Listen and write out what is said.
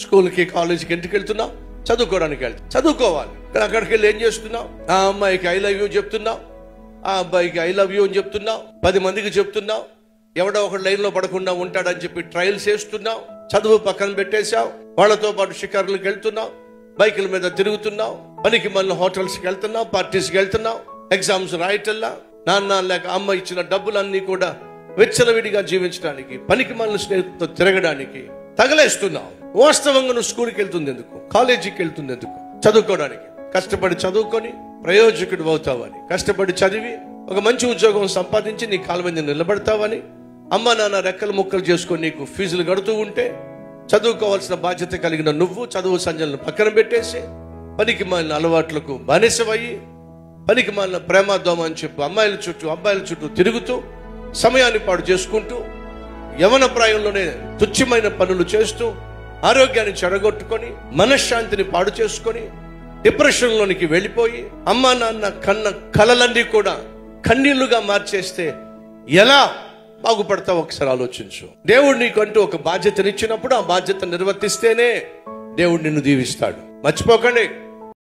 స్కూల్కి కాలేజీకి ఎందుకు వెళ్తున్నావు? చదువుకోవడానికి వెళ్తావు. చదువుకోవాలి. కానీ అక్కడికి వెళ్ళి ఏం చేస్తున్నావు? ఆ అమ్మాయికి ఐ లవ్ యూ చెప్తున్నావు, ఆ అబ్బాయికి ఐ లవ్ యూ అని చెప్తున్నావు, 10 మందికి చెప్తున్నావు, ఎవడో ఒక లైన్లో పడకుండా ఉంటాడని చెప్పి ట్రయల్స్ చేస్తున్నావు. చదువు పక్కన పెట్టేశావు, వాళ్ళతో పాటు షికారులకు వెళ్తున్నావు, బైకుల మీద తిరుగుతున్నావు, పనికి మళ్ళీ హోటల్స్కి వెళ్తున్నావు, పార్టీస్కి వెళ్తున్నావు, ఎగ్జామ్స్ రాయటల్లా, నాన్న లేక అమ్మ ఇచ్చిన డబ్బులన్నీ కూడా విచ్చలవిడిగా జీవించడానికి, పనికి మళ్ళీ స్నేహితులతో తిరగడానికి తగలేస్తున్నావు. వాస్తవంగా నువ్వు స్కూల్కి వెళ్తుంది ఎందుకు? కాలేజీకి వెళ్తుంది ఎందుకు? చదువుకోవడానికి. కష్టపడి చదువుకొని ప్రయోజకుడు అవుతావని, కష్టపడి చదివి ఒక మంచి ఉద్యోగం సంపాదించి నీ కాళ్ళ మీద నిలబడతావని, అమ్మ నాన్న రెక్కలు ముక్కలు చేసుకొని నీకు ఫీజులు కడుతూ ఉంటే, చదువుకోవాల్సిన బాధ్యత కలిగిన నువ్వు చదువు సంజలను పక్కన పెట్టేసి పనికి మాలిన అలవాట్లకు బానిసవయ్యి, పనికి మాలిన ప్రేమాదోమ అని చెప్పి అమ్మాయిల చుట్టూ అబ్బాయిల చుట్టూ తిరుగుతూ సమయాన్ని పాడు చేసుకుంటూ యవన ప్రాయంలోనే తుచ్చమైన పనులు చేస్తూ ఆరోగ్యాన్ని చెడగొట్టుకొని మనశ్శాంతిని పాడు చేసుకొని డిప్రెషన్లోనికి వెళ్ళిపోయి అమ్మా నాన్న కన్న కలలన్నీ కూడా కన్నీళ్లుగా మార్చేస్తే ఎలా బాగుపడతావు? ఒకసారి ఆలోచించు. దేవుడు నీకంటూ ఒక బాధ్యతనిచ్చినప్పుడు ఆ బాధ్యత నిర్వర్తిస్తేనే దేవుడు నిన్ను దీవిస్తాడు. మర్చిపోకండి.